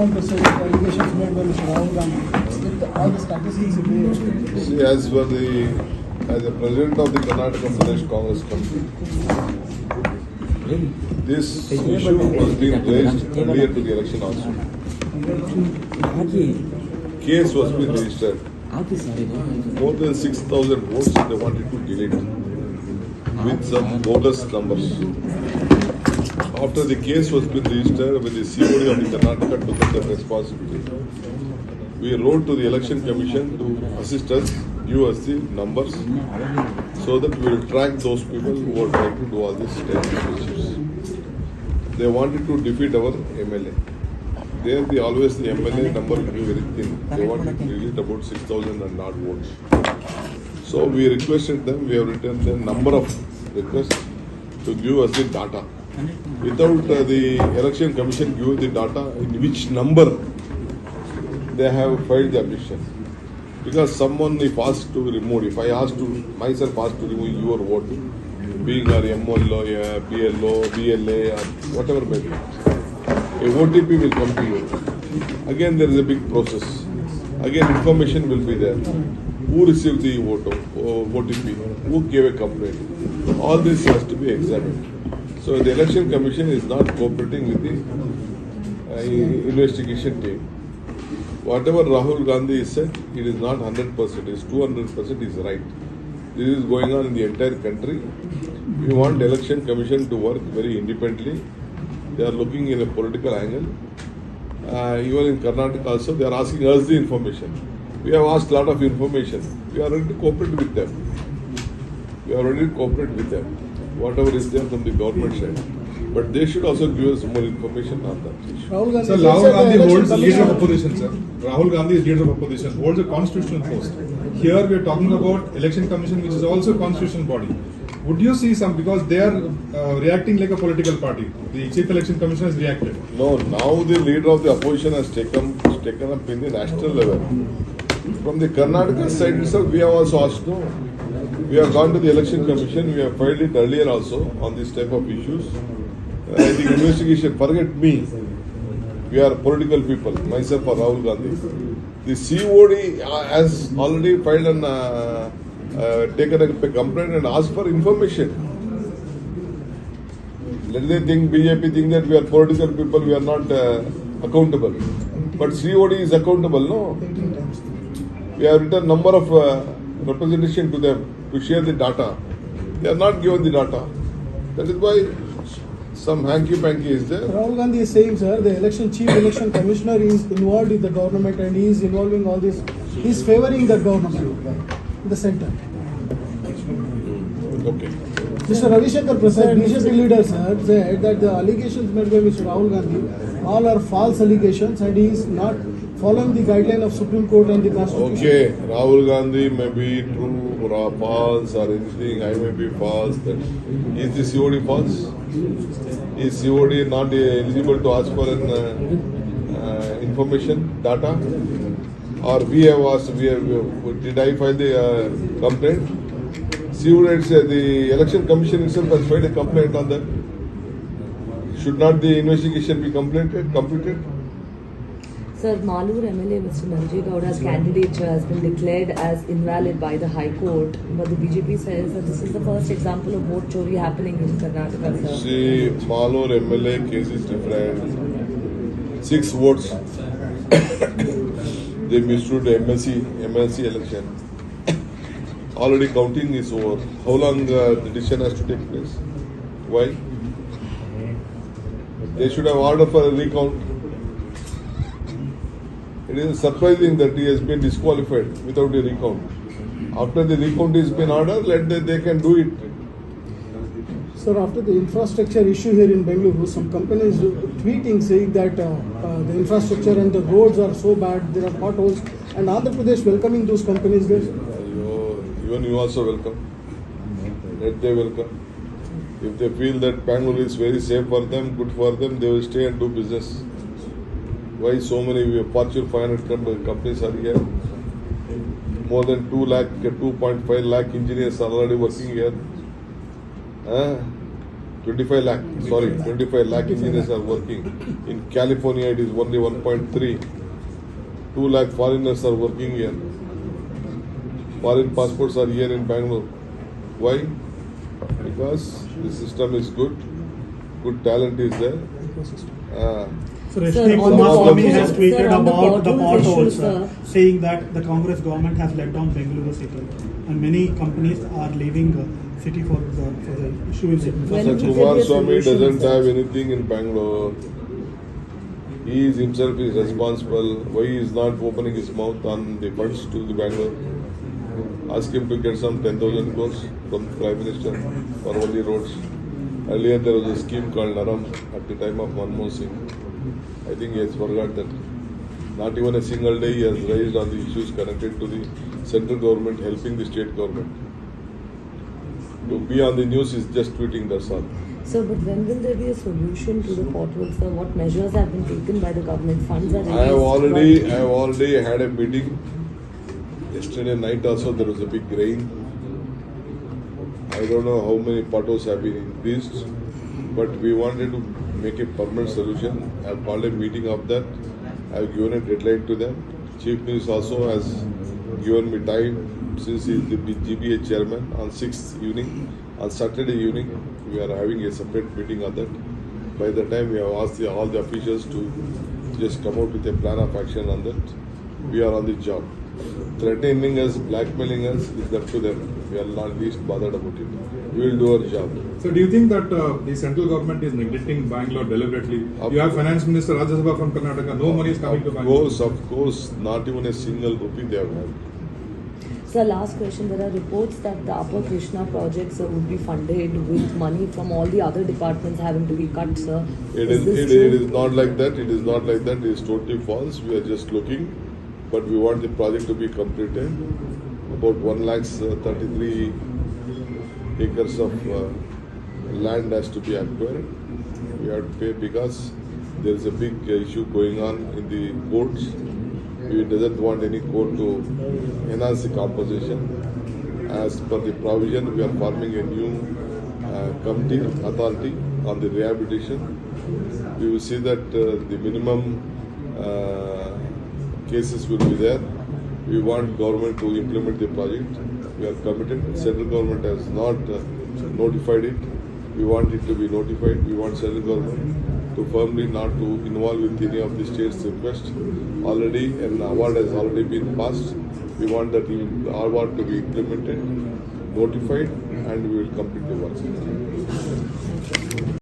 The allegations made by Mr. Rahul Gandhi, all the statistics See, as the president of the Karnataka Pradesh Congress Committee, this issue was being raised earlier to the election also. Case was being registered. More than 6,000 votes they wanted to delete with some bogus numbers. After the case was being registered, with the COD of the Karnataka took up that responsibility. We wrote to the Election Commission to assist us, give us the numbers, so that we will track those people who are trying to do all these issues. They wanted to defeat our MLA. There, always the MLA number will be very thin. They wanted to delete about 6,000 and odd votes. So we requested them, we have written the number of requests to give us the data. Without the Election Commission giving the data in which number they have filed the objection. Because someone if asked to remove, if I asked to, myself asked to remove your vote, being our MLO, PLO, BLA, or whatever may be, a OTP will come to you. Again there is a big process. Again information will be there. Who received the OTP, who gave a complaint. All this has to be examined. So the Election Commission is not cooperating with the investigation team. Whatever Rahul Gandhi said, it is not 100%, it is 200% is right. This is going on in the entire country. We want the Election Commission to work very independently. They are looking in a political angle. Even in Karnataka also, they are asking us the information. We have asked a lot of information. We are ready to cooperate with them. Whatever is there from the government side. But they should also give us more information on that issue. Rahul Gandhi, Sir, Rahul Gandhi holds leader of opposition, sir. Rahul Gandhi is leader of opposition, holds a constitutional post. Here we are talking about election commission, which is also a constitutional body. Would you see some, because they are reacting like a political party. The chief election commissioner has reacted. No, now the leader of the opposition has taken up in the national level. From the Karnataka side itself, we have also asked, no. We have gone to the Election Commission, we have filed it earlier also on this type of issues. I think investigation, forget me. We are political people, myself or Rahul Gandhi. The COD has already filed and taken a complaint and asked for information. Let they think, BJP think that we are political people, we are not accountable. But COD is accountable, no? 18 times. We have written number of representation to them to share the data. They are not given the data. That is why some hanky-panky is there. Rahul Gandhi is saying, sir, the chief election commissioner is involved with the government and he is involving all this. He is favoring the government, the center. Okay. Mr. Ravi Shankar Prasad, BJP leader, sir, said that the allegations made by Mr. Rahul Gandhi all are false allegations and he is not following the guideline of Supreme Court and the Constitution. Okay, Rahul Gandhi may be true or false or anything, I may be false. Is the COD false? Is COD not eligible to ask for an information, data? Or we have asked, did I file the complaint? COD, the Election Commission itself has filed a complaint on that. Should not the investigation be completed? Sir, Malur MLA Mr. Nanji Gowda's candidature has been declared as invalid by the High Court, but the BJP says that this is the first example of vote chori happening in Karnataka, sir. See, Malur MLA case is different. 6 votes. They mistook the MLC election. Already counting is over. How long the decision has to take place? Why? They should have ordered for a recount. It is surprising that he has been disqualified without a recount. After the recount has been ordered, they can do it. Sir, after the infrastructure issue here in Bengaluru, some companies tweeting saying that the infrastructure and the roads are so bad, there are potholes, and Andhra Pradesh welcoming those companies there. Even you also welcome. Let they welcome. If they feel that Bangalore is very safe for them, good for them, they will stay and do business. Why so many Fortune 500 companies are here? More than 2.5 lakh engineers are already working here. To 25 lakh, sorry, 25 lakh engineers are working. In California, it is only 1.3. 2 lakh foreigners are working here. Foreign passports are here in Bangalore. Why? Because the system is good talent is there. So Sir, Rashmi on the Kumaraswamy potholes- has tweeted sir, on the about the potholes potholes, issue, sir. saying that the Congress government has let down Bengaluru city, and many companies are leaving the city for the issue in city. When Sir, will there be a Kumaraswamy solution, doesn't sir? have anything in Bangalore. He is himself is responsible. Why he is not opening his mouth on the funds to the Bangalore? Ask him to get some 10,000 crores from the Prime Minister for only roads. Earlier there was a scheme called Naram at the time of Manmohan Singh. I think he has forgot that. Not even a single day he has raised on the issues connected to the central government helping the state government. To be on the news is just tweeting, that's all. Sir, but when will there be a solution to the potholes, sir? What measures have been taken by the government? Funds are I have released, already had a meeting. Yesterday night also there was a big rain. I don't know how many potholes have been increased, but we wanted to make a permanent solution. I have called a meeting of that. I have given a deadline to them. Chief Minister also has given me time since he is the GBA chairman on 6th evening. On Saturday evening, we are having a separate meeting on that. By the time we have asked all the officials to just come out with a plan of action on that, we are on the job. Threatening us, blackmailing us is up to them. We are not least bothered about it. We will do our job. So do you think that the central government is neglecting Bangalore deliberately? Of You have Finance Minister Rajya Sabha from Karnataka. No money is coming to Bangalore. Of course, not even a single rupee they have had. Sir, last question. There are reports that the Upper Krishna project, sir, would be funded with money from all the other departments having to be cut, sir. It this is not like that. It is not like that. It is totally false. We are just looking, but we want the project to be completed. About 1,33 acres of land has to be acquired. We have to pay because there is a big issue going on in the courts. We doesn't want any court to enhance the composition. As per the provision, we are forming a new committee authority on the rehabilitation. We will see that the minimum cases will be there. We want government to implement the project. We are committed. Central government has not notified it. We want it to be notified. We want central government to firmly not to involve with any of the states' request. Already an award has already been passed. We want that award to be implemented, notified, and we will complete the work.